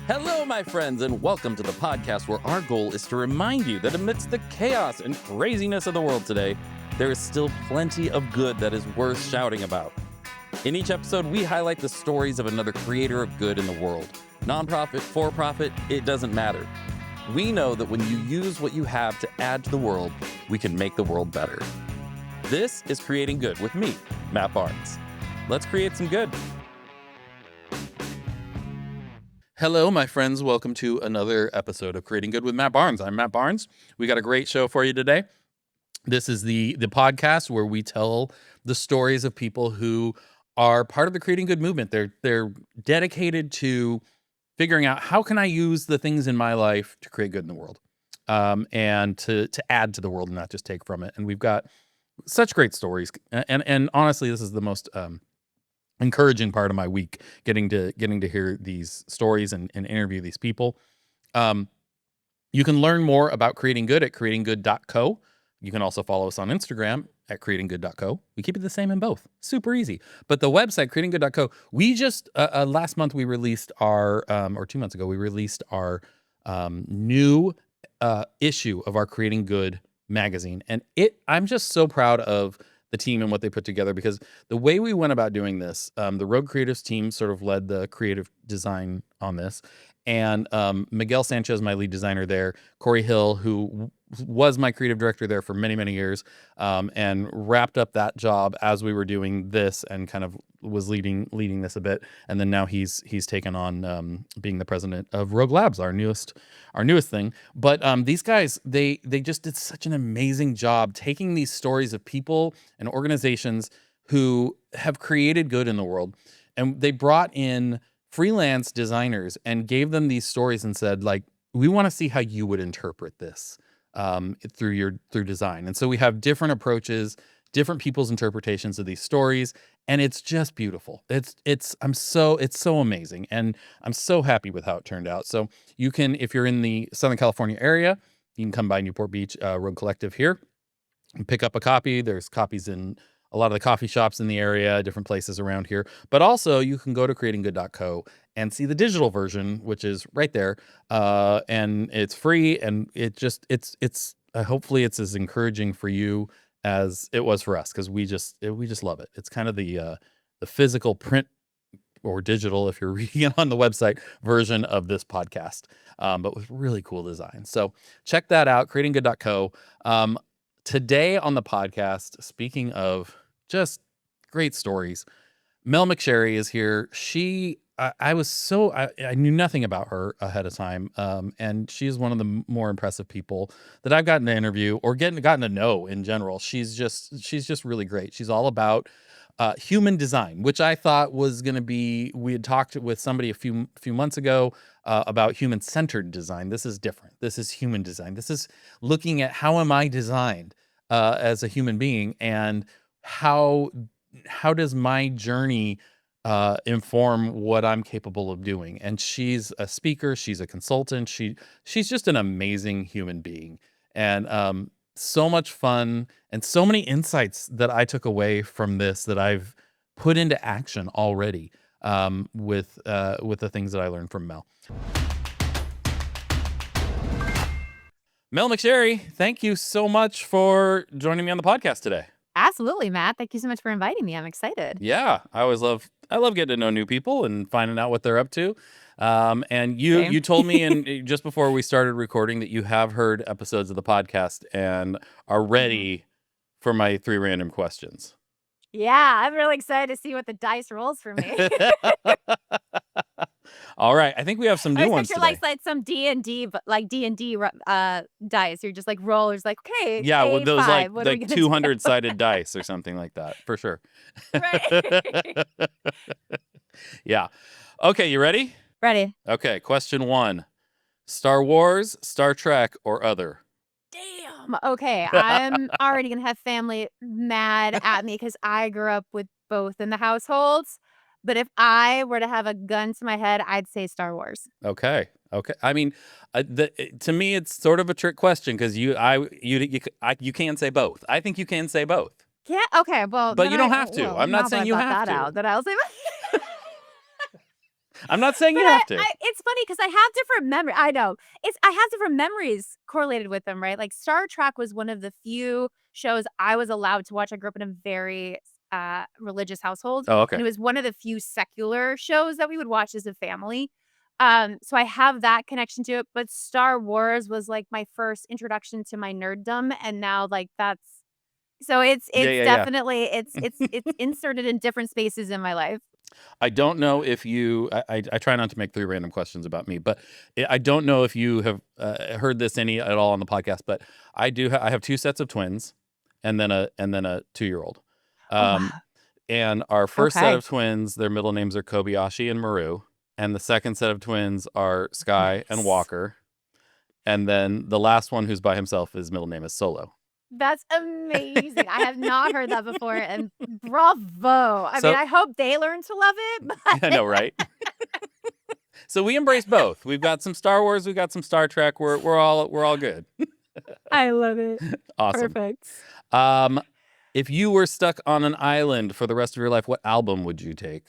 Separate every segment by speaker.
Speaker 1: Hello, my friends, and welcome to the podcast where our goal is to remind you that amidst the chaos and craziness of the world today, there is still plenty of good that is worth shouting about. In each episode, we highlight the stories of another creator of good in the world. Nonprofit, for-profit, it doesn't matter. We know that when you use what you have to add to the world, we can make the world better. This is Creating Good with me, Matt Barnes. Let's create some good. Hello, my friends. Welcome to another episode of Creating Good with Matt Barnes. I'm Matt Barnes. We got a great show for you today. This is the podcast where we tell the stories of people who are part of the Creating Good movement. They're dedicated to figuring out how can I use the things in my life to create good in the world, and to add to the world and not just take from it. And we've got such great stories. And honestly, this is the most encouraging part of my week, getting to hear these stories and interview these people. You can learn more about Creating Good at creatinggood.co. You can also follow us on Instagram at creatinggood.co. We keep it the same in both. Super easy. But the website, creatinggood.co, we just, last month we released our, or 2 months ago, we released our new issue of our Creating Good magazine. And I'm just so proud of the team and what they put together, because the way we went about doing this, the Rogue Creatives team sort of led the creative design on this. And Miguel Sanchez, my lead designer there, Corey Hill, who was my creative director there for many, many years, and wrapped up that job as we were doing this and kind of was leading this a bit. And then now he's taken on being the president of Rogue Labs, our newest thing. But these guys, they just did such an amazing job taking these stories of people and organizations who have created good in the world, and they brought in freelance designers and gave them these stories and said, like, we want to see how you would interpret this through design. And so we have different approaches, different people's interpretations of these stories, and it's just beautiful. It's so amazing, and I'm so happy with how it turned out. So you can, if you're in the Southern California area, you can come by Newport Beach Rogue Collective here and pick up a copy. There's copies in a lot of the coffee shops in the area, different places around here. But also you can go to creatinggood.co and see the digital version, which is right there. And it's free, and hopefully it's as encouraging for you as it was for us, because we just love it. It's kind of the physical print or digital, if you're reading it on the website, version of this podcast, but with really cool design. So check that out, creatinggood.co. Today on the podcast, speaking of just great stories, Mel McSherry is here. I knew nothing about her ahead of time, and she's one of the more impressive people that I've gotten to interview or gotten to know in general. She's just really great. She's all about human design, which I thought was going to be. We had talked with somebody a few months ago about human-centered design. This is different. This is human design. This is looking at how am I designed as a human being, and how does my journey inform what I'm capable of doing. And she's a speaker, she's a consultant, she's just an amazing human being, and so much fun, and so many insights that I took away from this that I've put into action already with the things that I learned from Mel. Mel McSherry, thank you so much for joining me on the podcast today.
Speaker 2: Absolutely, Matt. Thank you so much for inviting me. I'm excited.
Speaker 1: Yeah, I love getting to know new people and finding out what they're up to. And you told me just before we started recording that you have heard episodes of the podcast and are ready for my 3 random questions.
Speaker 2: Yeah, I'm really excited to see what the dice rolls for me.
Speaker 1: All right, I think we have some new ones today.
Speaker 2: Like some D&D, but like D&D dice. You're just like rollers, like, okay,
Speaker 1: yeah,
Speaker 2: A5,
Speaker 1: those like
Speaker 2: 200
Speaker 1: sided dice or something like that, for sure.
Speaker 2: Right.
Speaker 1: Yeah. Okay, you ready?
Speaker 2: Ready.
Speaker 1: Okay, question 1. Star Wars, Star Trek, or other?
Speaker 2: Damn. Okay, I'm already gonna have family mad at me because I grew up with both in the households. But if I were to have a gun to my head, I'd say Star Wars.
Speaker 1: Okay. I mean, to me, it's sort of a trick question, because you can say both. I think you can say both.
Speaker 2: Yeah. Okay. Well,
Speaker 1: but you don't have to. I'm not saying you have to.
Speaker 2: That I'll say.
Speaker 1: I'm not saying
Speaker 2: But
Speaker 1: you have to.
Speaker 2: it's funny because I have different memory I know. I have different memories correlated with them, right? Like, Star Trek was one of the few shows I was allowed to watch. I grew up in a very, religious household,
Speaker 1: Oh,
Speaker 2: and
Speaker 1: okay.
Speaker 2: it was one of the few secular shows that we would watch as a family. So I have that connection to it, but Star Wars was, like, my first introduction to my nerddom, and now, like, that's so
Speaker 1: Yeah,
Speaker 2: it's
Speaker 1: yeah, yeah.
Speaker 2: definitely it's inserted in different spaces in my life.
Speaker 1: I don't know if you. I try not to make 3 random questions about me, but I don't know if you have heard this any at all on the podcast. But I do. I have 2 sets of twins, and then a 2-year-old.
Speaker 2: Oh,
Speaker 1: Um,
Speaker 2: wow.
Speaker 1: and our first set
Speaker 2: Okay.
Speaker 1: of twins, their middle names are Kobayashi and Maru, and the second set of twins are Sky and
Speaker 2: Nice.
Speaker 1: Walker, and then the last one, who's by himself, his middle name is Solo.
Speaker 2: That's amazing. I have not heard that before, and bravo. I mean,
Speaker 1: So
Speaker 2: I hope they learn to love it,
Speaker 1: I
Speaker 2: but
Speaker 1: know, right? So we embrace both. We've got some Star Wars, we've got some Star Trek. We're all good.
Speaker 2: I love it.
Speaker 1: Awesome.
Speaker 2: Perfect.
Speaker 1: Um, if you were stuck on an island for the rest of your life, what album would you take?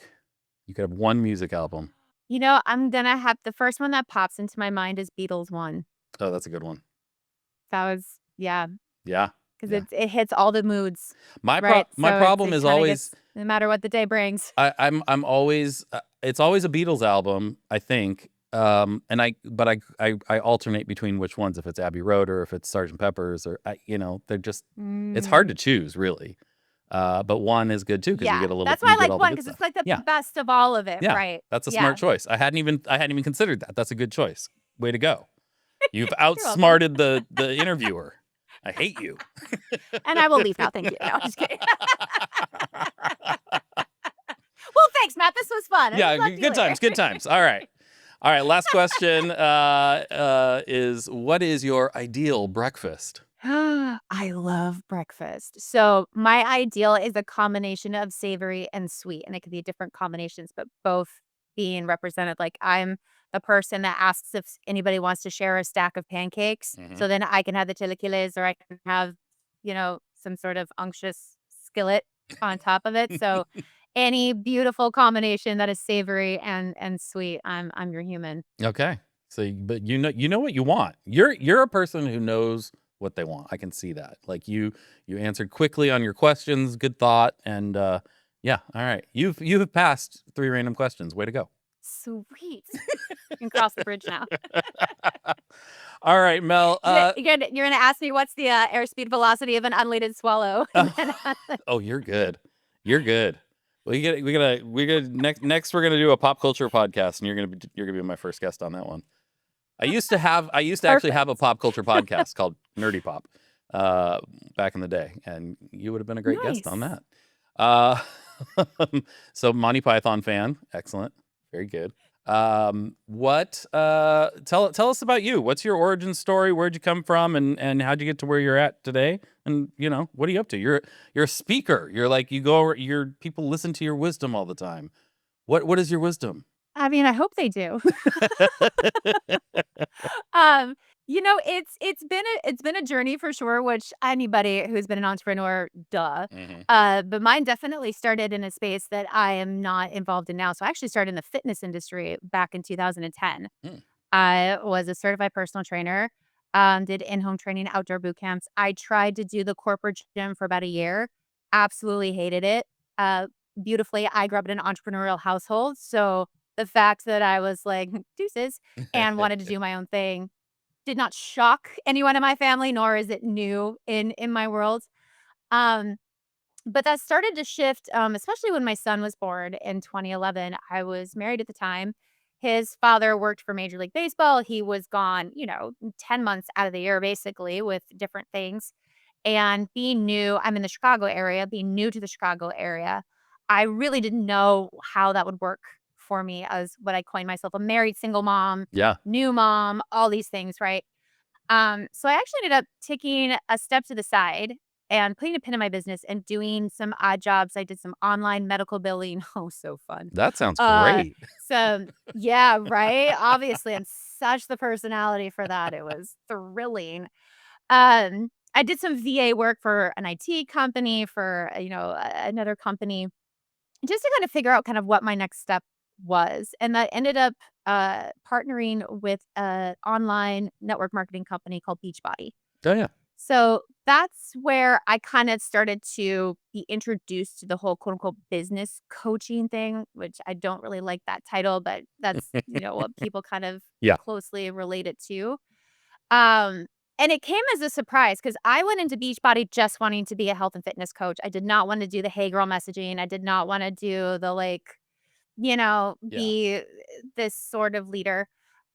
Speaker 1: You could have one music album.
Speaker 2: You know, I'm gonna have the first one that pops into my mind is Beatles 1.
Speaker 1: Oh, that's a good one.
Speaker 2: That was yeah,
Speaker 1: Yeah,
Speaker 2: 'cause
Speaker 1: yeah.
Speaker 2: it hits all the moods, right?
Speaker 1: My
Speaker 2: So
Speaker 1: problem
Speaker 2: it
Speaker 1: is
Speaker 2: kinda
Speaker 1: always
Speaker 2: gets no matter what the day brings.
Speaker 1: I'm always it's always a Beatles album, I think. And I alternate between which ones, if it's Abbey Road or if it's Sergeant Pepper's, or they're just, it's hard
Speaker 2: Mm.
Speaker 1: to choose, really. But one is good too because
Speaker 2: Yeah, that's why
Speaker 1: you
Speaker 2: I
Speaker 1: get
Speaker 2: like
Speaker 1: all the
Speaker 2: 1
Speaker 1: good
Speaker 2: 'cause it's
Speaker 1: stuff.
Speaker 2: like the
Speaker 1: Yeah,
Speaker 2: best of all of it,
Speaker 1: yeah,
Speaker 2: right.
Speaker 1: that's a smart
Speaker 2: Yeah.
Speaker 1: choice. I hadn't even considered that. That's a good choice. Way to go. You've
Speaker 2: You're welcome.
Speaker 1: outsmarted the interviewer. I hate you.
Speaker 2: And I will leave now, thank you. No, I'm just kidding. Well, thanks, Matt. This was fun. I'll
Speaker 1: Yeah,
Speaker 2: talk to you
Speaker 1: good
Speaker 2: later.
Speaker 1: times, good times. All right. All right, last question is, what is your ideal breakfast?
Speaker 2: I love breakfast. So my ideal is a combination of savory and sweet, and it could be different combinations, but both being represented. Like I'm the person that asks if anybody wants to share a stack of pancakes,
Speaker 1: Mhm.
Speaker 2: so then I can have the chilaquiles, or I can have, some sort of unctuous skillet on top of it. So any beautiful combination that is savory and sweet, I'm your human.
Speaker 1: Okay. So, but you know what you want. You're a person who knows what they want. I can see that. Like you answered quickly on your questions. Good thought. And yeah. All right. You have passed 3 random questions. Way to go.
Speaker 2: Sweet. You can cross the bridge now.
Speaker 1: All right, Mel.
Speaker 2: You're gonna ask me what's the, airspeed velocity of an unladen swallow, and then
Speaker 1: Oh, oh, you're good. You're good. Well, we gotta next we're gonna do a pop culture podcast, and you're gonna be my first guest on that one. I used to actually have a
Speaker 2: perfect.
Speaker 1: pop culture podcast called Nerdy Pop, uh, back in the day, and you would have been a great guest on
Speaker 2: Nice.
Speaker 1: that. Uh, so Monty Python fan, excellent, very good. What tell us about you. What's your origin story? Where'd you come from, and how'd you get to where you're at today? And what are you up to? You're a speaker. You're like your people listen to your wisdom all the time. What is your wisdom?
Speaker 2: I mean, I hope they do. Um, it's been a journey for sure, which anybody who's been an entrepreneur, duh.
Speaker 1: Hmm.
Speaker 2: But mine definitely started in a space that I am not involved in now. So I actually started in the fitness industry back in 2010.
Speaker 1: Mm.
Speaker 2: I was a certified personal trainer, did in-home training, outdoor boot camps. I tried to do the corporate gym for about a year, absolutely hated it. Uh, Beautifully, I grew up in an entrepreneurial household, so the fact that I was like, "Deuces," and wanted to do my own thing did not shock anyone in my family, nor is it new in my world. Um, but that started to shift, especially when my son was born in 2011. I was married at the time. His father worked for Major League Baseball. He was gone, 10 months out of the year, basically, with different things. And being new, I'm in the Chicago area, being new to the Chicago area, I really didn't know how that would work for me as what I coined myself a married single mom,
Speaker 1: Yeah,
Speaker 2: new mom, all these things, right? So I actually ended up taking a step to the side and putting a pin in my business and doing some odd jobs. I did some online medical billing. Oh, so fun.
Speaker 1: that sounds
Speaker 2: Uh,
Speaker 1: great.
Speaker 2: so yeah, right. Obviously, I'm such the personality for that. It was thrilling. I did some VA work for an IT company, for another company, just to kind of figure out kind of what my next step was, and that ended up, partnering with a online network marketing company called Beachbody.
Speaker 1: Oh, yeah.
Speaker 2: So, that's where I kinda started to be introduced to the whole quote unquote "business coaching" thing, which I don't really like that title, but that's, what people kind of
Speaker 1: Yeah.
Speaker 2: closely relate it to. Um, and it came as a surprise because I went into Beachbody just wanting to be a health and fitness coach. I did not wanna do the "Hey girl" messaging. I did not wanna do the, like,
Speaker 1: Yeah.
Speaker 2: be this sort of leader.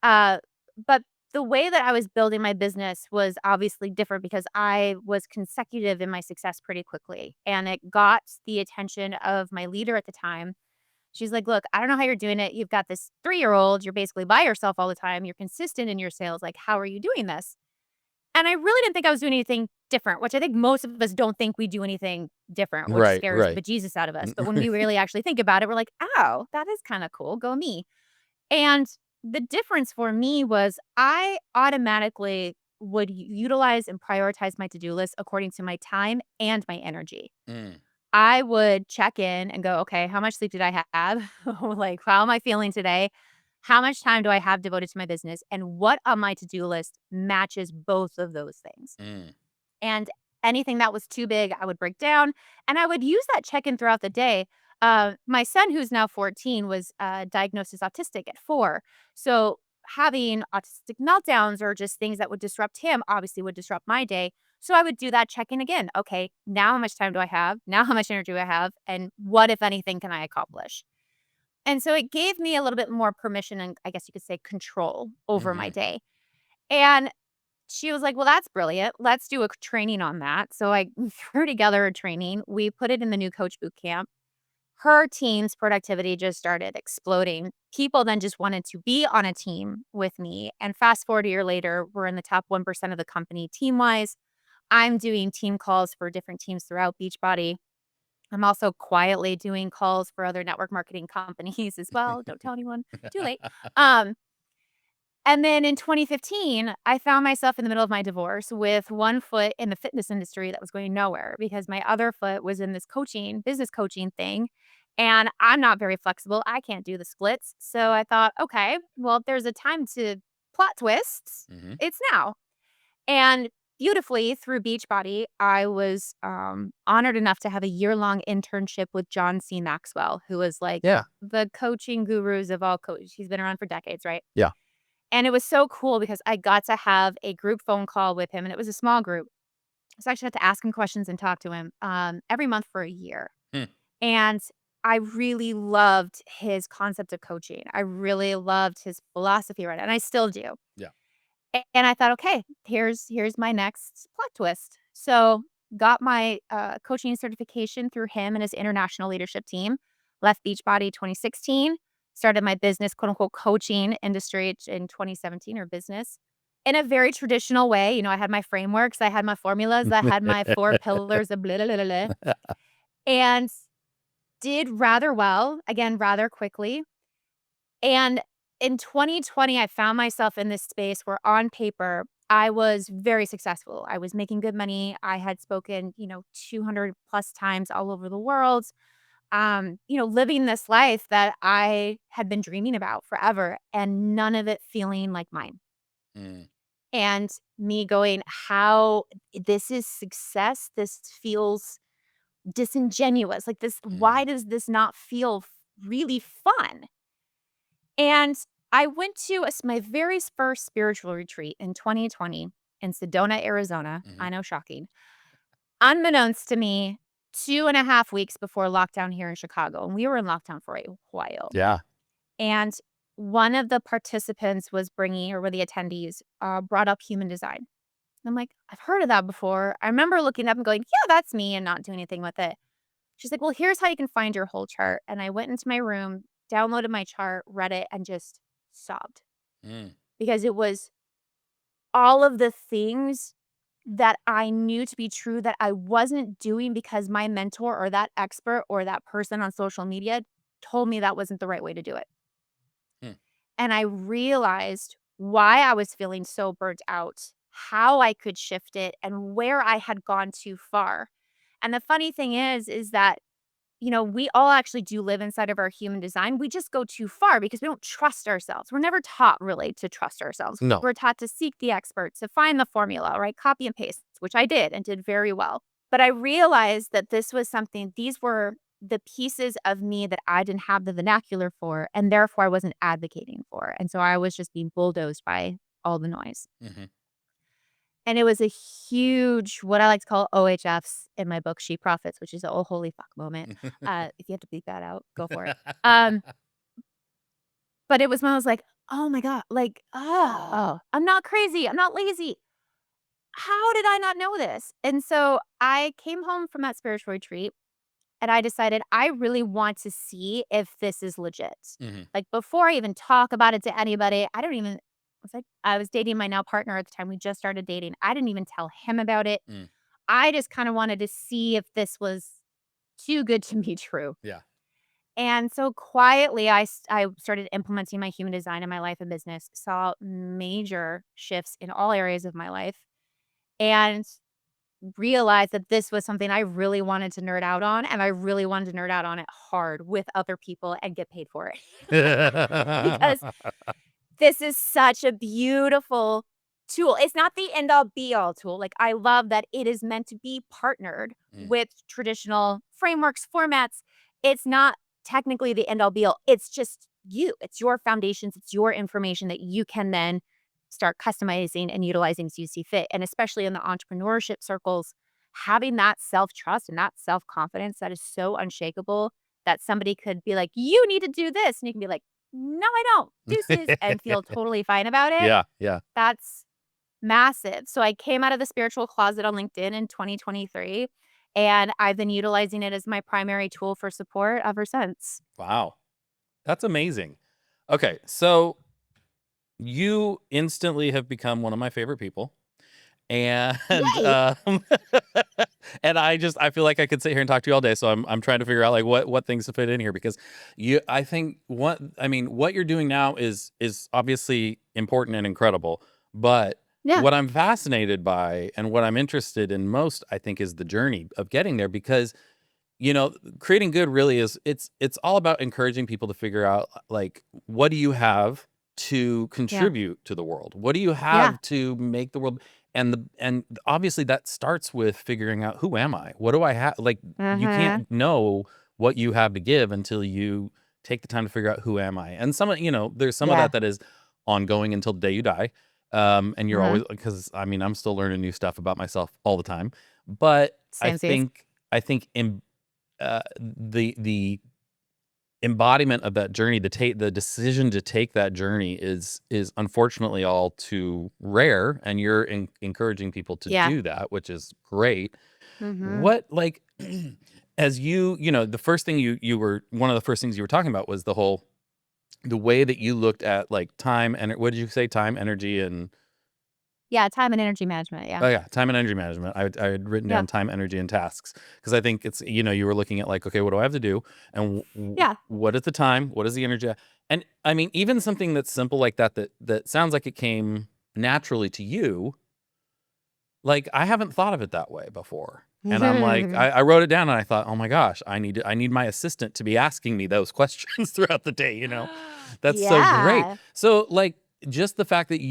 Speaker 2: Uh, but the way that I was building my business was obviously different because I was consecutive in my success pretty quickly. And it got the attention of my leader at the time. She's like, "Look, I don't know how you're doing it. You've got this 3-year-old. You're basically by yourself all the time. You're consistent in your sales. Like, how are you doing this?" And I really didn't think I was doing anything different, which I think most of us don't think we do anything different, which
Speaker 1: Right,
Speaker 2: scares the
Speaker 1: right.
Speaker 2: bejesus out of us. But when we really actually think about it, we're like, "Oh, that is kinda cool. Go me." And the difference for me was I automatically would utilize and prioritize my to-do list according to my time and my energy.
Speaker 1: Mm,
Speaker 2: I would check in and go, "Okay, how much sleep did I have? Like, how am I feeling today? How much time do I have devoted to my business? And what on my to-do list matches both of those things?"
Speaker 1: mm.
Speaker 2: And anything that was too big, I would break down, and I would use that check-in throughout the day. My son, who's now 14, was, diagnosed as autistic at 4. So, having autistic meltdowns or just things that would disrupt him obviously would disrupt my day. So, I would do that check-in again. "Okay, now how much time do I have? Now how much energy do I have? And what, if anything, can I accomplish?" And so it gave me a little bit more permission and, I guess you could say, control over my
Speaker 1: Mhm.
Speaker 2: day. And she was like, "Well, that's brilliant. Let's do a training on that." So I threw together a training. We put it in the new coach boot camp. Her team's productivity just started exploding. People then just wanted to be on a team with me. And fast forward a year later, we're in the top 1% of the company team wise. I'm doing team calls for different teams throughout Beachbody. I'm also quietly doing calls for other network marketing companies as well. Don't tell anyone. Too late. Um, and then in 2015, I found myself in the middle of my divorce with one foot in the fitness industry that was going nowhere because my other foot was in this coaching, business coaching thing. And I'm not very flexible. I can't do the splits. So I thought, okay, well, if there's a time to plot twists,
Speaker 1: Mhm.
Speaker 2: it's now. And beautifully through Beachbody, I was honored enough to have a year-long internship with John C. Maxwell, who was like
Speaker 1: Yeah.
Speaker 2: the coaching gurus of all coaches. He's been around for decades, right?
Speaker 1: Yeah.
Speaker 2: And it was so cool because I got to have a group phone call with him, and it was a small group. So I actually had to ask him questions and talk to him every month for a year.
Speaker 1: Hmm.
Speaker 2: And I really loved his concept of coaching. I really loved his philosophy around it, and I still do.
Speaker 1: Yeah.
Speaker 2: And I thought, "Okay, here's my next plot twist." So, got my, coaching certification through him and his international leadership team, left Beachbody 2016, started my business, quote, unquote, "coaching industry" in 2017 or business, in a very traditional way. I had my frameworks, I had my formulas, I had my 4 pillars of blah, blah, blah, blah, blah, and did rather well, again, rather quickly. And in 2020, I found myself in this space where on paper, I was very successful. I was making good money. I had spoken, 200 plus times all over the world. Living this life that I had been dreaming about forever and none of it feeling like mine.
Speaker 1: Mm,
Speaker 2: And me going, how this is success. This feels disingenuous. Like this, why
Speaker 1: mm.
Speaker 2: does this not feel really fun? And I went to my very first spiritual retreat in 2020 in Sedona, Arizona.
Speaker 1: Mhm.
Speaker 2: I know, shocking. Unbeknownst to me, 2.5 weeks before lockdown here in Chicago, and we were in lockdown for a while.
Speaker 1: Yeah.
Speaker 2: And one of the participants was bringing, or one of the attendees, brought up human design. And I'm like, I've heard of that before. I remember looking up and going, yeah, that's me, and not doing anything with it. She's like, well, here's how you can find your whole chart. And I went into my room, downloaded my chart, read it, and just sobbed
Speaker 1: Mm,
Speaker 2: because it was all of the things that I knew to be true that I wasn't doing because my mentor or that expert or that person on social media told me that wasn't the right way to do it.
Speaker 1: hmm,
Speaker 2: And I realized why I was feeling so burnt out, how I could shift it, and where I had gone too far. And the funny thing is that we all actually do live inside of our human design. We just go too far because we don't trust ourselves. We're never taught really to trust ourselves.
Speaker 1: No.
Speaker 2: We're taught to seek the experts, to find the formula, right? Copy and paste, which I did and did very well. But I realized that these were the pieces of me that I didn't have the vernacular for, and therefore I wasn't advocating for. And so I was just being bulldozed by all the noise.
Speaker 1: Mhm.
Speaker 2: And it was a huge, what I like to call OHFs in my book, She Profits, which is a oh holy fuck moment. If you have to bleep that out, go for it. But it was when I was like, oh my God, like, oh, I'm not crazy. I'm not lazy. How did I not know this? And so I came home from that spiritual retreat and I decided I really want to see if this is legit.
Speaker 1: Mhm.
Speaker 2: Like before I even talk about it to anybody, I was dating my now partner at the time. We just started dating. I didn't even tell him about it.
Speaker 1: Mm.
Speaker 2: I just kind of wanted to see if this was too good to be true.
Speaker 1: Yeah.
Speaker 2: And so quietly, I started implementing my human design in my life and business, saw major shifts in all areas of my life, and realized that this was something I really wanted to nerd out on. And I really wanted to nerd out on it hard with other people and get paid for it. Because this is such a beautiful tool. It's not the end all be all tool. Like, I love that it is meant to be partnered
Speaker 1: Mm.
Speaker 2: with traditional frameworks, formats. It's not technically the end all be all. It's just you. It's your foundations. It's your information that you can then start customizing and utilizing as you see fit. And especially in the entrepreneurship circles, having that self trust and that self confidence that is so unshakable that somebody could be like, you need to do this. And you can be like, no, I don't. Deuces, and feel totally fine about it.
Speaker 1: Yeah, yeah.
Speaker 2: That's massive. So I came out of the spiritual closet on LinkedIn in 2023, and I've been utilizing it as my primary tool for support ever since.
Speaker 1: Wow. That's amazing. Okay, so you instantly have become one of my favorite people. And,
Speaker 2: Yay!
Speaker 1: and I feel like I could sit here and talk to you all day, so I'm trying to figure out, like, what things to fit in here because I think what you're doing now is obviously important and incredible, but
Speaker 2: Yeah,
Speaker 1: what I'm fascinated by and what I'm interested in most, I think, is the journey of getting there because creating good really is it's all about encouraging people to figure out like what do you have to
Speaker 2: yeah,
Speaker 1: contribute to the world? What do you
Speaker 2: yeah.
Speaker 1: have to make the world and obviously that starts with figuring out who am I? What do I have? Like you
Speaker 2: Mhm.
Speaker 1: can't know what you have to give until you take the time to figure out who am I? And there's some of
Speaker 2: Yeah.
Speaker 1: that is ongoing until the day you die. And you're
Speaker 2: Mhm.
Speaker 1: always because I'm still learning new stuff about myself all the time. But
Speaker 2: Samesies.
Speaker 1: I think the embodiment of that journey, the decision to take that journey is unfortunately all too rare, and you're encouraging people to
Speaker 2: Yeah.
Speaker 1: do that, which is great.
Speaker 2: Mhm.
Speaker 1: What like as the first thing you were one of the first things you were talking about was the way that you looked at like time and what did you say? Time, energy, and
Speaker 2: Yeah, time and energy management, yeah.
Speaker 1: oh, yeah, time and energy management. I had written
Speaker 2: Yeah.
Speaker 1: down time, energy, and tasks because I think you were looking at like, okay, what do I have to do? And
Speaker 2: Yeah.
Speaker 1: what is the time? What is the energy? And I mean, even something that's simple like that sounds like it came naturally to you. Like, I haven't thought of it that way before. And I'm like, I wrote it down and I thought, oh my gosh, I need my assistant to be asking me those questions throughout the day. That's so great.
Speaker 2: Yeah.
Speaker 1: So, like, just the fact that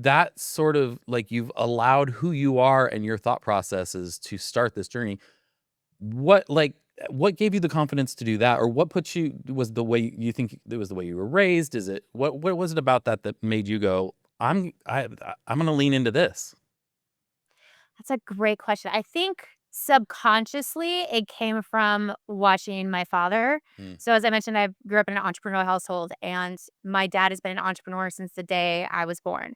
Speaker 1: that sort of like you've allowed who you are and your thought processes to start this journey. What like what gave you the confidence to do that, or what put you was the way you think it was the way you were raised? Is it what was it about that made you go, I'm gonna lean into this?
Speaker 2: That's a great question. I think subconsciously it came from watching my father.
Speaker 1: Mm,
Speaker 2: So as I mentioned, I grew up in an entrepreneurial household and my dad has been an entrepreneur since the day I was born.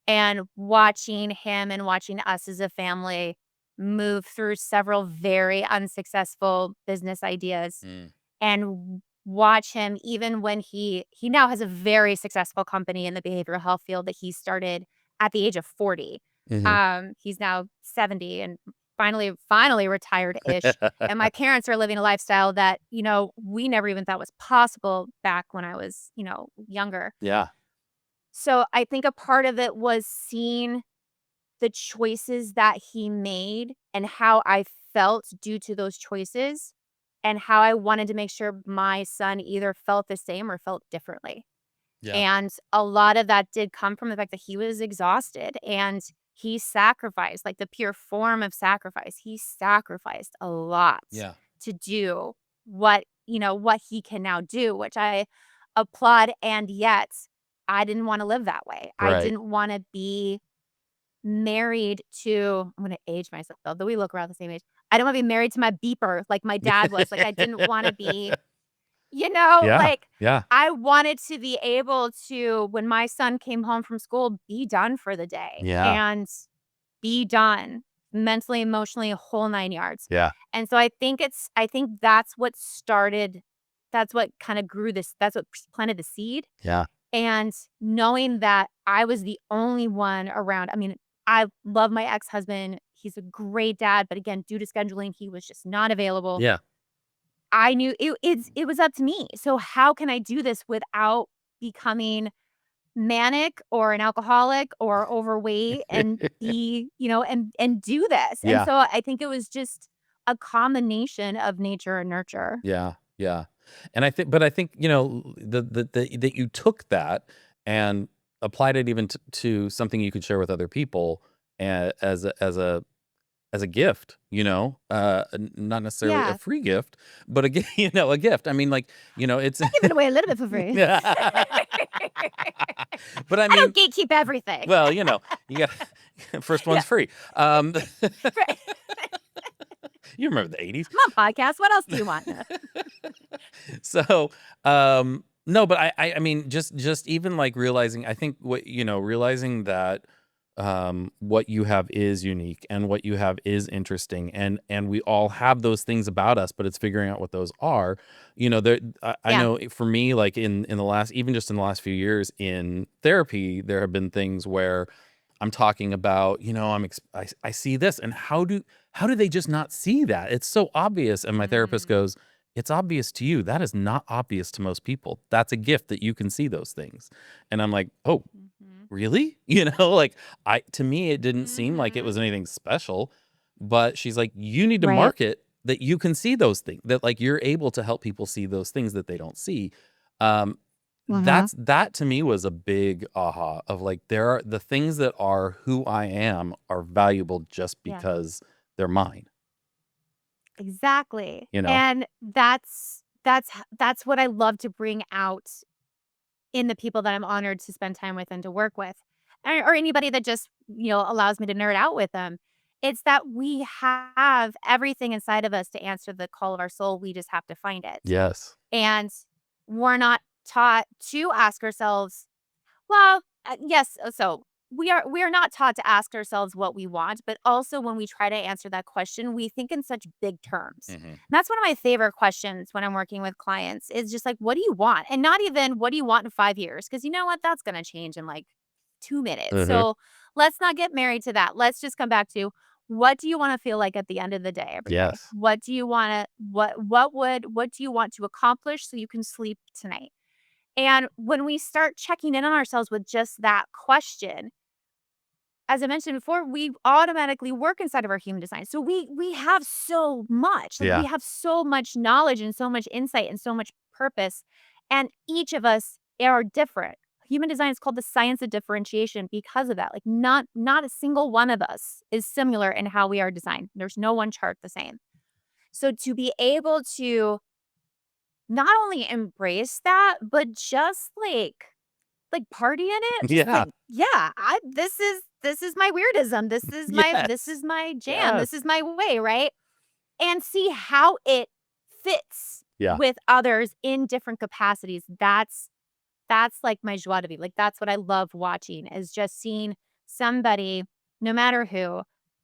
Speaker 2: And watching him and watching us as a family move through several very unsuccessful business ideas
Speaker 1: mm,
Speaker 2: and watch him even when he now has a very successful company in the behavioral health field that he started at the age of 40.
Speaker 1: mhm.
Speaker 2: He's now 70 and finally retired-ish. And my parents are living a lifestyle that, we never even thought was possible back when I was, younger.
Speaker 1: Yeah.
Speaker 2: So I think a part of it was seeing the choices that he made and how I felt due to those choices and how I wanted to make sure my son either felt the same or felt differently.
Speaker 1: Yeah.
Speaker 2: And a lot of that did come from the fact that he was exhausted and he sacrificed, like the pure form of sacrifice. He sacrificed a lot
Speaker 1: Yeah.
Speaker 2: to do what he can now do, which I applaud. And yet I didn't want to live that way. I
Speaker 1: Right.
Speaker 2: didn't want to be married to, I'm going to age myself, though we look around the same age. I don't want to be married to my beeper like my dad was. Like, I didn't want to be,
Speaker 1: Yeah.
Speaker 2: like,
Speaker 1: Yeah.
Speaker 2: I wanted to be able to, when my son came home from school, be done for the day
Speaker 1: Yeah.
Speaker 2: and be done mentally, emotionally, a whole 9 yards.
Speaker 1: Yeah.
Speaker 2: And so I think that's what started, that's what kinda grew this, that's what planted the seed,
Speaker 1: Yeah.
Speaker 2: and knowing that I was the only one around. I mean, I love my ex-husband, he's a great dad, but again, due to scheduling, he was just not available.
Speaker 1: Yeah.
Speaker 2: I knew it was up to me. So how can I do this without becoming manic or an alcoholic or overweight and be, and do this? And
Speaker 1: Yeah.
Speaker 2: so I think it was just a combination of nature and nurture.
Speaker 1: Yeah, yeah, and I think, that you took that and applied it even to something you could share with other people as a gift, not necessarily a
Speaker 2: Yeah.
Speaker 1: free gift, but a gi a gift. I mean, like, it's
Speaker 2: I give it away a little bit for free.
Speaker 1: but I
Speaker 2: I don't
Speaker 1: mean,
Speaker 2: gatekeep everything.
Speaker 1: well, you got first
Speaker 2: Yeah.
Speaker 1: one's free.
Speaker 2: Right.
Speaker 1: You remember the '80s.
Speaker 2: I'm on podcast. What else do you want?
Speaker 1: So, no, but I mean, just even like realizing, I think realizing that what you have is unique and what you have is interesting, and we all have those things about us, but it's figuring out what those are. There, I
Speaker 2: Yeah.
Speaker 1: know for me, like in the last, even just in the last few years in therapy, there have been things where I'm talking about, I see this, and how do they just not see that? It's so obvious. And my therapist
Speaker 2: Mm.
Speaker 1: goes, "It's obvious to you. That is not obvious to most people. That's a gift that you can see those things." And I'm like, "Oh,
Speaker 2: Mhm.
Speaker 1: really?" Like, to me, it didn't seem like it
Speaker 2: Mhm.
Speaker 1: was anything special. But she's like, "You need to
Speaker 2: Right.
Speaker 1: market that you can see those things, that like you're able to help people see those things that they don't see." Um,
Speaker 2: Uh-huh.
Speaker 1: that to me was a big aha of like, there are the things that are who I am are valuable just
Speaker 2: Yeah.
Speaker 1: because they're mine,
Speaker 2: Exactly.
Speaker 1: you know?
Speaker 2: And that's what I love to bring out in the people that I'm honored to spend time with and to work with, or anybody that just, allows me to nerd out with them. It's that we have everything inside of us to answer the call of our soul. We just have to find it.
Speaker 1: Yes.
Speaker 2: And we're not taught to ask ourselves, well, yes, so we are not taught to ask ourselves what we want, but also when we try to answer that question, we think in such big terms.
Speaker 1: Mhm.
Speaker 2: And that's one of my favorite questions when I'm working with clients is just like, what do you want? And not even what do you want in 5 years? Because you know what? That's going to change in like 2 minutes.
Speaker 1: Mhm.
Speaker 2: So let's not get married to that. Let's just come back to what do you want to feel like at the end of the day every day?
Speaker 1: Yes.
Speaker 2: What do you want to, what do you want to accomplish so you can sleep tonight? And when we start checking in on ourselves with just that question, as I mentioned before, we automatically work inside of our human design. So we have so much. Like we
Speaker 1: Yeah.
Speaker 2: have so much knowledge and so much insight and so much purpose. And each of us are different. Human design is called the science of differentiation because of that. Like not a single one of us is similar in how we are designed. There's no one chart the same. So to be able to not only embrace that, but just like, party in it, just
Speaker 1: Yeah.
Speaker 2: like, yeah, I this is my weirdism, this
Speaker 1: Yes.
Speaker 2: is my jam, this
Speaker 1: Yes.
Speaker 2: is my way, right? And see how it fits
Speaker 1: Yeah.
Speaker 2: with others in different capacities. That's like my joie de vivre. Like, that's what I love watching is just seeing somebody, no matter who,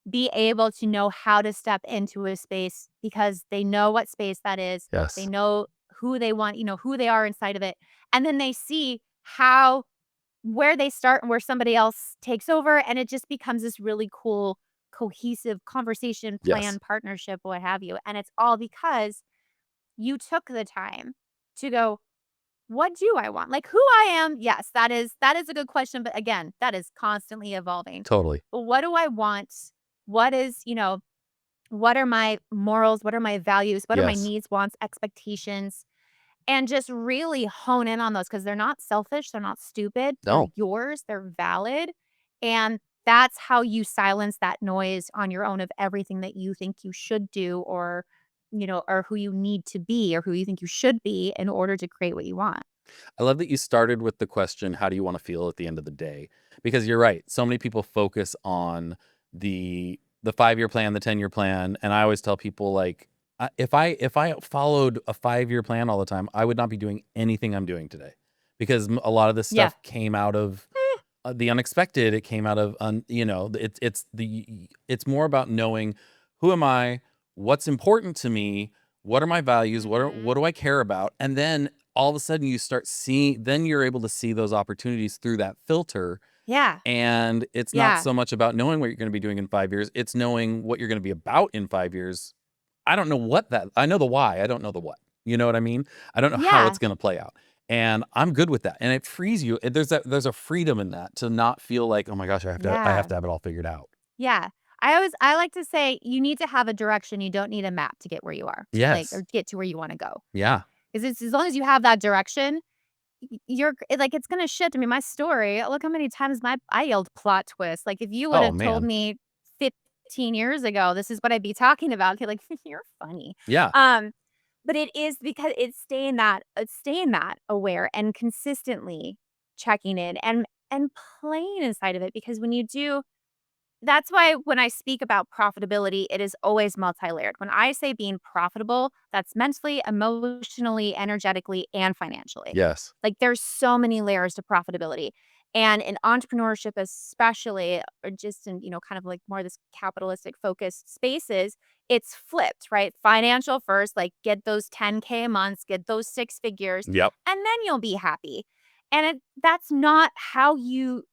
Speaker 2: be able to know how to step into a space because they know what space that is. They
Speaker 1: Yes.
Speaker 2: know who they want, who they are inside of it. And then they see how where they start and where somebody else takes over. And it just becomes this really cool, cohesive conversation,
Speaker 1: Yes.
Speaker 2: plan, partnership, what have you. And it's all because you took the time to go, what do I want? Like who I am, yes, that is a good question, but again, that is constantly evolving.
Speaker 1: Totally.
Speaker 2: But what do I want? What is, What are my morals? What are my values? What are my
Speaker 1: Yes.
Speaker 2: needs, wants, expectations? And just really hone in on those because 'cause they're not selfish, they're not stupid, they're
Speaker 1: No.
Speaker 2: yours, they're valid, and that's how you silence that noise on your own of everything that you think you should do or, or who you need to be or who you think you should be in order to create what you want.
Speaker 1: I love that you started with the question, how do you wanna feel at the end of the day? Because you're right, so many people focus on the 5-year plan, the 10-year plan, and I always tell people, like, if I followed a 5-year plan all the time, I would not be doing anything I'm doing today. Because a lot of this
Speaker 2: Yeah.
Speaker 1: stuff came out of, the unexpected, it came out of, it's more about knowing, "Who am I? What's important to me? What are my values? What
Speaker 2: Mhm.
Speaker 1: do I care about?" And then all of a sudden you start seeing then you're able to see those opportunities through that filter,
Speaker 2: Yeah.
Speaker 1: and it's not
Speaker 2: Yeah.
Speaker 1: so much about knowing what you're gonna be doing in 5 years, it's knowing what you're gonna be about in 5 years. I know the why, I don't know the what. You know what I mean? I don't know how it's
Speaker 2: Yeah.
Speaker 1: gonna play out, and I'm good with that, and it frees you. There's a freedom in that to not feel like, "Oh my gosh, I have
Speaker 2: Yeah.
Speaker 1: to have it all figured out."
Speaker 2: Yeah. I like to say you need to have a direction, you don't need a map to get where you are, like, or
Speaker 1: Yes.
Speaker 2: get to where you wanna go.
Speaker 1: Yeah.
Speaker 2: 'Cause it's as long as you have that direction, it's gonna shift. I mean, my story, look how many times I yelled plot twist. Like, if you
Speaker 1: Oh,
Speaker 2: would've told
Speaker 1: man.
Speaker 2: me 15 years ago, this is what I'd be talking about, I'd be like, "You're funny."
Speaker 1: Yeah.
Speaker 2: Um, but it is because it's staying that aware and consistently checking in and playing inside of it because when you do that's why when I speak about profitability, it is always multi-layered. When I say being profitable, that's mentally, emotionally, energetically, and financially.
Speaker 1: Yes.
Speaker 2: Like there's so many layers to profitability. And in entrepreneurship, especially, or just in, kind of like more this capitalistic focused spaces, it's flipped, right? Financial first, like get those 10K a month, get those six figures,
Speaker 1: Yep.
Speaker 2: and then you'll be happy. And that's not how you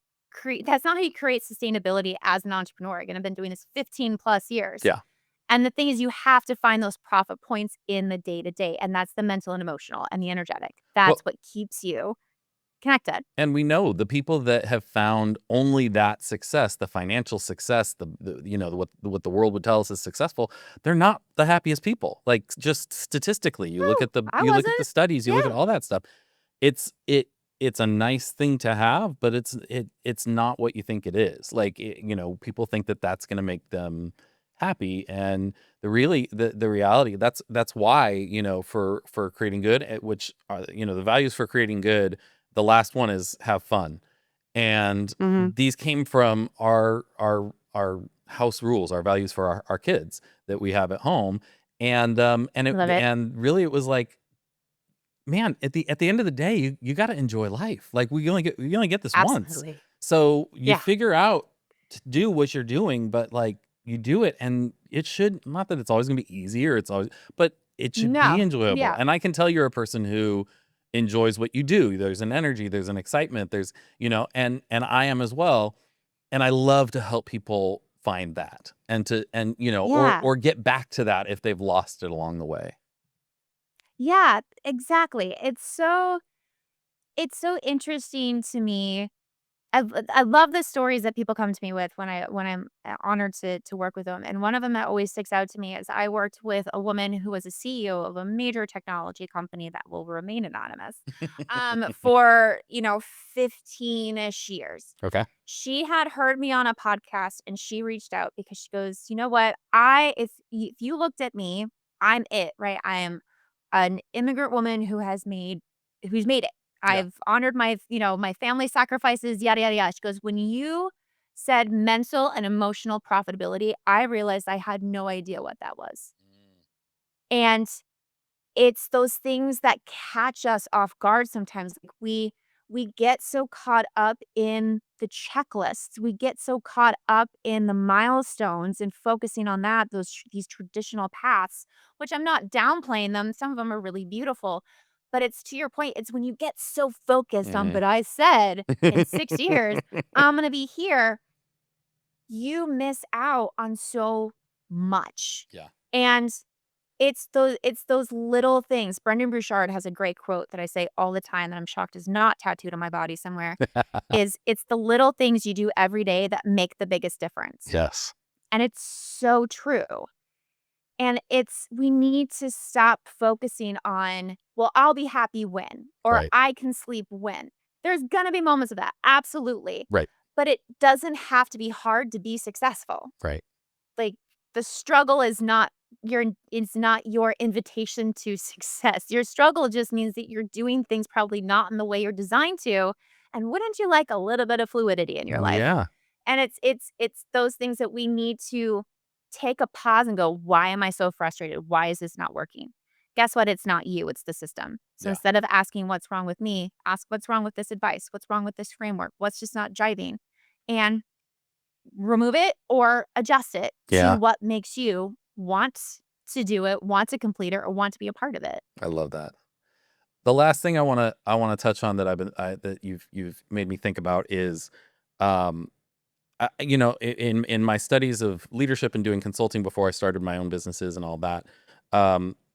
Speaker 2: that's not how you create sustainability as an entrepreneur. Again, I've been doing this 15 plus years.
Speaker 1: Yeah.
Speaker 2: And the thing is, you have to find those profit points in the day to day. And that's the mental and emotional and the energetic. That's
Speaker 1: Well,
Speaker 2: what keeps you connected.
Speaker 1: and we know the people that have found only that success, the financial success, what the world would tell us is successful, they're not the happiest people. Like, just statistically,
Speaker 2: No, I
Speaker 1: you look at the
Speaker 2: wasn't.
Speaker 1: studies, you look at
Speaker 2: Yeah.
Speaker 1: all that stuff. It's it it's a nice thing to have, but it's not what you think it is. Like, people think that that's gonna make them happy, and the reality, that's why, for creating good, which are, the values for creating good, the last one is have fun. And
Speaker 2: Mhm.
Speaker 1: these came from our house rules, our values for our kids that we have at home.
Speaker 2: Love it.
Speaker 1: And really it was like, man, at the end of the day, you gotta enjoy life. Like, we only get this once.
Speaker 2: Absolutely.
Speaker 1: So, you
Speaker 2: Yeah.
Speaker 1: figure out to do what you're doing, but, like, you do it, and it should, not that it's always gonna be easy, or it's always, but it should be
Speaker 2: No.
Speaker 1: enjoyable,
Speaker 2: Yeah.
Speaker 1: and I can tell you're a person who enjoys what you do. There's an energy, there's an excitement, and I am as well, and I love to help people find that,
Speaker 2: Yeah.
Speaker 1: or get back to that if they've lost it along the way.
Speaker 2: Yeah. Exactly. It's so interesting to me. I love the stories that people come to me with when I'm honored to work with them. And one of them that always sticks out to me is I worked with a woman who was a CEO of a major technology company that will remain anonymous, for 15ish years.
Speaker 1: Okay.
Speaker 2: She had heard me on a podcast and she reached out because she goes, you know what? If you looked at me, I'm it, right? I am an immigrant woman who's made it.
Speaker 1: Yeah.
Speaker 2: I've honored my family sacrifices, yada, yada, yada. She goes, when you said mental and emotional profitability, I realized I had no idea what that was. And it's those things that catch us off guard sometimes. Like we get so caught up in the checklists. We get so caught up in the milestones and focusing on that, these traditional paths, which I'm not downplaying them. Some of them are really beautiful. But it's to your point, it's when you get so focused on,
Speaker 1: Mhm.
Speaker 2: but I said in 6 years, I'm gonna be here, you miss out on so much.
Speaker 1: Yeah.
Speaker 2: And it's those little things. Brendan Burchard has a great quote that I say all the time that I'm shocked is not tattooed on my body somewhere, is it's the little things you do every day that make the biggest difference.
Speaker 1: Yes.
Speaker 2: And it's so true. And we need to stop focusing on, well, I'll be happy when, or
Speaker 1: Right.
Speaker 2: I can sleep when. There's gonna be moments of that, absolutely.
Speaker 1: Right.
Speaker 2: But it doesn't have to be hard to be successful.
Speaker 1: Right.
Speaker 2: Like, the struggle is not your invitation to success. Your struggle just means that you're doing things probably not in the way you're designed to, and wouldn't you like a little bit of fluidity in your life?
Speaker 1: Yeah.
Speaker 2: And it's those things that we need to take a pause and go, "Why am I so frustrated? Why is this not working?" Guess what? It's not you, it's the system. So
Speaker 1: Yeah.
Speaker 2: instead of asking what's wrong with me, ask what's wrong with this advice? What's wrong with this framework? What's just not jiving? And remove it or adjust it to
Speaker 1: Yeah.
Speaker 2: what makes you want to do it, want to complete it, or want to be a part of it.
Speaker 1: I love that. The last thing I wanna touch on that that you've made me think about is, um, in my studies of leadership and doing consulting before I started my own businesses and all that,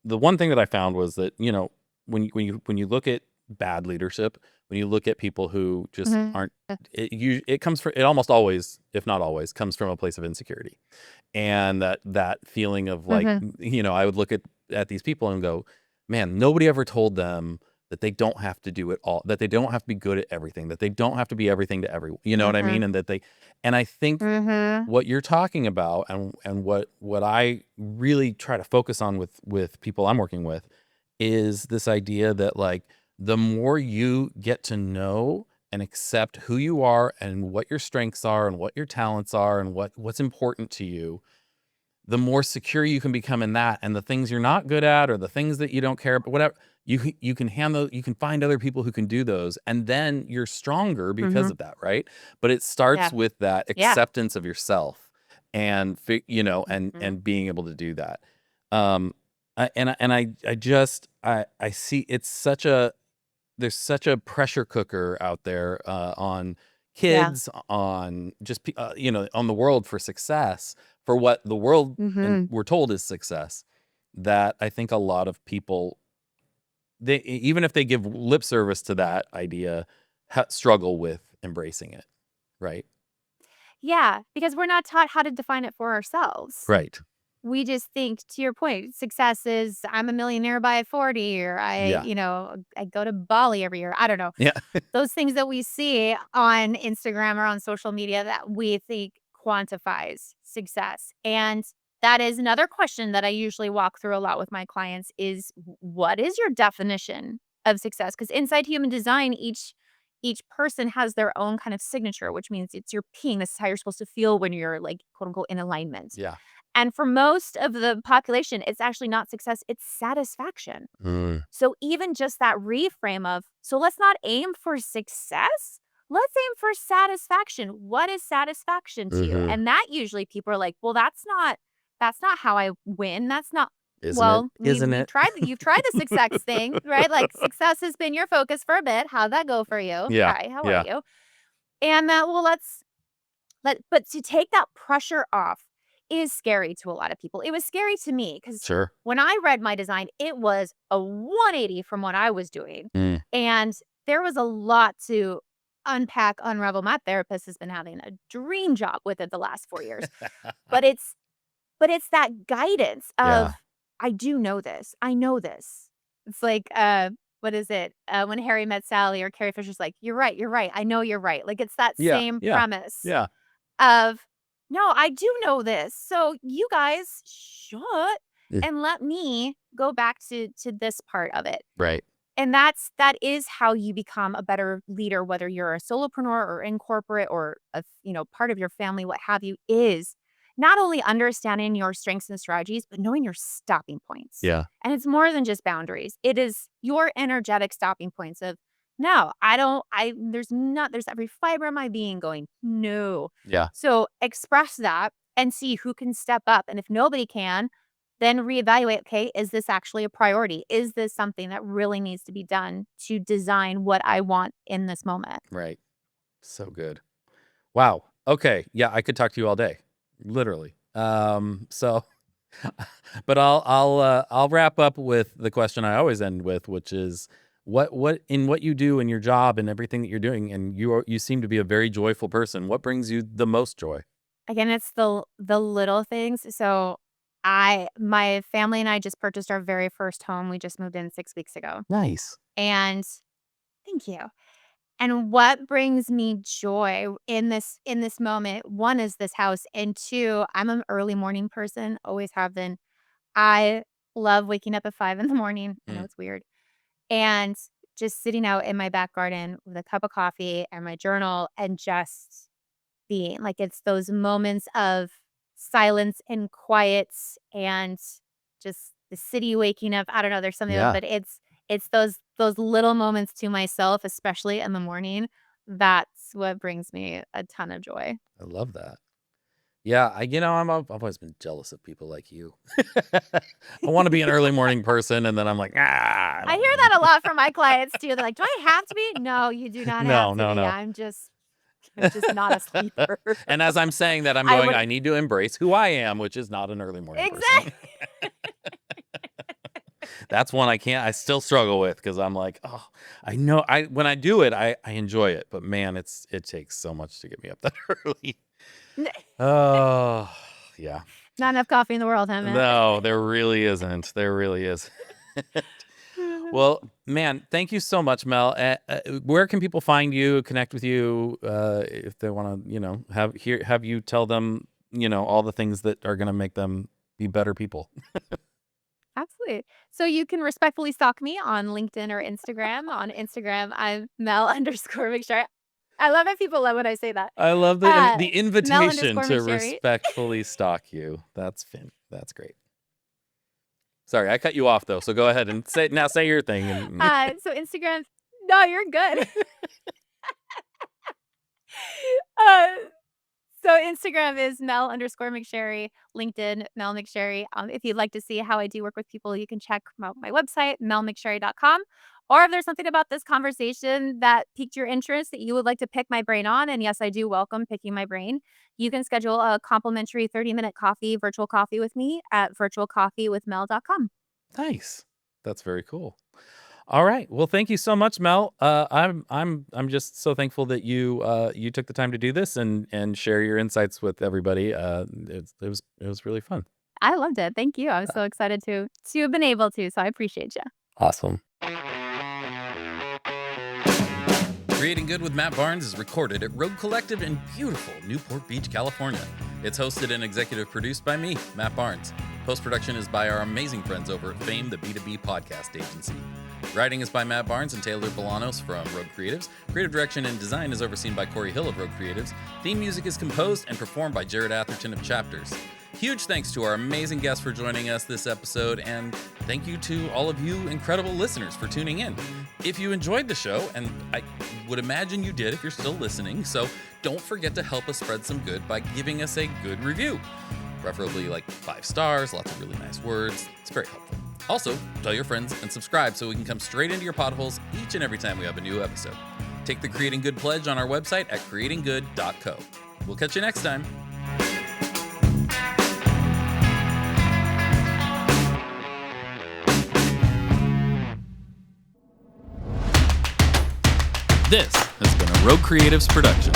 Speaker 1: the one thing that I found was that, when you look at bad leadership, when you look at people who just
Speaker 2: Mhm.
Speaker 1: aren't, it almost always, if not always, comes from a place of insecurity. And that feeling of like,
Speaker 2: Mhm.
Speaker 1: I would look at these people and go, man, nobody ever told them that they don't have to do it all, that they don't have to be good at everything, that they don't have to be everything to everyone. You know what I
Speaker 2: Mhm.
Speaker 1: mean? And I think
Speaker 2: Mhm.
Speaker 1: what you're talking about, and what I really try to focus on with people I'm working with, is this idea that, like, the more you get to know and accept who you are and what your strengths are and what your talents are and what's important to you, the more secure you can become in that, and the things you're not good at or the things that you don't care about, whatever, you can handle, you can find other people who can do those, and then you're stronger because
Speaker 2: Mhm.
Speaker 1: of that, right? But it starts
Speaker 2: Yeah.
Speaker 1: with that
Speaker 2: Yeah.
Speaker 1: acceptance of yourself and
Speaker 2: Mhm.
Speaker 1: and being able to do that. Um, I just I see it's such a there's such a pressure cooker out there, on
Speaker 2: Yeah.
Speaker 1: kids, on just on the world for success, for what the world and
Speaker 2: Mhm.
Speaker 1: we're told is success, that I think a lot of people, even if they give lip service to that idea, struggle with embracing it, right?
Speaker 2: Yeah, because we're not taught how to define it for ourselves.
Speaker 1: Right.
Speaker 2: We just think, to your point, success is I'm a millionaire by 40, or
Speaker 1: Yeah.
Speaker 2: I go to Bali every year. I don't know.
Speaker 1: Yeah.
Speaker 2: Those things that we see on Instagram or on social media that we think quantifies success. And that is another question that I usually walk through a lot with my clients is, what is your definition of success? Because inside human design, each person has their own kind of signature, which means it's your ping. This is how you're supposed to feel when you're, like, quote unquote, in alignment.
Speaker 1: Yeah.
Speaker 2: And for most of the population, it's actually not success, it's satisfaction.
Speaker 1: Mm.
Speaker 2: So even just that reframe of, so let's not aim for success. Let's aim for satisfaction. What is satisfaction to you?
Speaker 1: Mhm.
Speaker 2: And that usually people are like, well, that's not how I win. That's not,
Speaker 1: Isn't it?
Speaker 2: well,
Speaker 1: Isn't
Speaker 2: we've
Speaker 1: it?
Speaker 2: tried you've tried the success thing, right? Like, success has been your focus for a bit. How'd that go for you?
Speaker 1: Yeah.
Speaker 2: Hi, how are
Speaker 1: Yeah.
Speaker 2: you? And that, well, but to take that pressure off is scary to a lot of people. It was scary to me because
Speaker 1: Sure.
Speaker 2: when I read my design, it was a 180 from what I was doing.
Speaker 1: Mm.
Speaker 2: And there was a lot to unpack, unravel. My therapist has been having a dream job with it the last 4 years. But it's that guidance
Speaker 1: Yeah.
Speaker 2: of, I do know this. I know this. It's like, what is it? When Harry met Sally, or Carrie Fisher's like, you're right, you're right. I know you're right. Like, it's that
Speaker 1: Yeah.
Speaker 2: same
Speaker 1: Yeah.
Speaker 2: premise
Speaker 1: Yeah.
Speaker 2: of, "No, I do know this, so you guys shut
Speaker 1: Yeah.
Speaker 2: and let me go back to this part of it."
Speaker 1: Right.
Speaker 2: And that is how you become a better leader, whether you're a solopreneur or in corporate or part of your family, what have you, is not only understanding your strengths and strategies, but knowing your stopping points.
Speaker 1: Yeah.
Speaker 2: And it's more than just boundaries. It is your energetic stopping points of, no, I don't, there's every fiber of my being going, no.
Speaker 1: Yeah.
Speaker 2: So express that and see who can step up. And if nobody can, then reevaluate, okay, is this actually a priority? Is this something that really needs to be done to design what I want in this moment?
Speaker 1: Right. So good. Wow. Okay. Yeah, I could talk to you all day, literally. So, but I'll wrap up with the question I always end with, which is, what you do in your job and everything that you're doing, and you seem to be a very joyful person. What brings you the most joy?
Speaker 2: Again, it's the little things. So My family and I just purchased our very first home. We just moved in 6 weeks ago.
Speaker 1: Nice.
Speaker 2: And thank you. And what brings me joy in this moment, one is this house, and two, I'm an early morning person, always have been. I love waking up at 5 in the morning. I know
Speaker 1: Mm.
Speaker 2: it's weird. And just sitting out in my back garden with a cup of coffee and my journal and just being like it's those moments of silence and quiet and just the city waking up. I don't know, there's something about
Speaker 1: Yeah,
Speaker 2: but it's those little moments to myself, especially in the morning. That's what brings me a ton of joy.
Speaker 1: I love that. Yeah, I've always been jealous of people like you. I want to be an early morning person, and then I'm like, I
Speaker 2: I hear
Speaker 1: don't.
Speaker 2: that a lot from my clients too. They're like, "Do I have to be?" No, you do not have
Speaker 1: No,
Speaker 2: to
Speaker 1: no,
Speaker 2: be.
Speaker 1: no.
Speaker 2: I'm just not a sleeper.
Speaker 1: And as I'm saying that, I'm
Speaker 2: I
Speaker 1: going,
Speaker 2: would
Speaker 1: I need to embrace who I am, which is not an early morning person.
Speaker 2: exactly.
Speaker 1: That's one I still struggle with because I'm like, oh, I know when I do it, I enjoy it, but man, it takes so much to get me up that early. Oh, yeah.
Speaker 2: Not enough coffee in the world, huh, Matt?
Speaker 1: No, there really isn't. There really is. Well, man, thank you so much, Mel. Where can people find you, connect with you, if they want to, have you tell them, all the things that are going to make them be better people?
Speaker 2: Absolutely. So you can respectfully stalk me on LinkedIn or Instagram. On Instagram, I'm Mel underscore McSherry. I love it. People love when I say that.
Speaker 1: I love
Speaker 2: Uh,
Speaker 1: the
Speaker 2: Mel
Speaker 1: invitation
Speaker 2: underscore
Speaker 1: to
Speaker 2: McSherry.
Speaker 1: respectfully stalk you. That's That's great. Sorry, I cut you off though. So go ahead and say your thing. And
Speaker 2: So Instagram. No, you're good. uh, So Instagram is Mel underscore McSherry, LinkedIn, Mel McSherry. If you'd like to see how I do work with people, you can check out my website, melmcsherry.com. Or if there's something about this conversation that piqued your interest that you would like to pick my brain on, and yes, I do welcome picking my brain, you can schedule a complimentary 30-minute virtual coffee with me at virtualcoffeewithmel.com.
Speaker 1: nice. That's very cool. All right. Well, thank you so much, Mel. I'm just so thankful that you took the time to do this and share your insights with everybody. It was really fun.
Speaker 2: I loved it. Thank you. I was so excited to have been able to, so I appreciate you.
Speaker 1: Awesome. Creating Good with Matt Barnes is recorded at Rogue Collective in beautiful Newport Beach, California. It's hosted and executive produced by me, Matt Barnes. Post-production is by our amazing friends over at Fame, the B2B podcast agency. Writing is by Matt Barnes and Taylor Bolanos from Rogue Creatives. Creative direction and design is overseen by Corey Hill of Rogue Creatives. Theme music is composed and performed by Jared Atherton of Chapters. Huge thanks to our amazing guests for joining us this episode, and thank you to all of you incredible listeners for tuning in. If you enjoyed the show, and I would imagine you did if you're still listening, so don't forget to help us spread some good by giving us a good review. Preferably like 5 stars, lots of really nice words. It's very helpful. Also, tell your friends and subscribe so we can come straight into your potholes each and every time we have a new episode. Take the Creating Good pledge on our website at creatinggood.co. We'll catch you next time. This has been a Rogue Creatives production.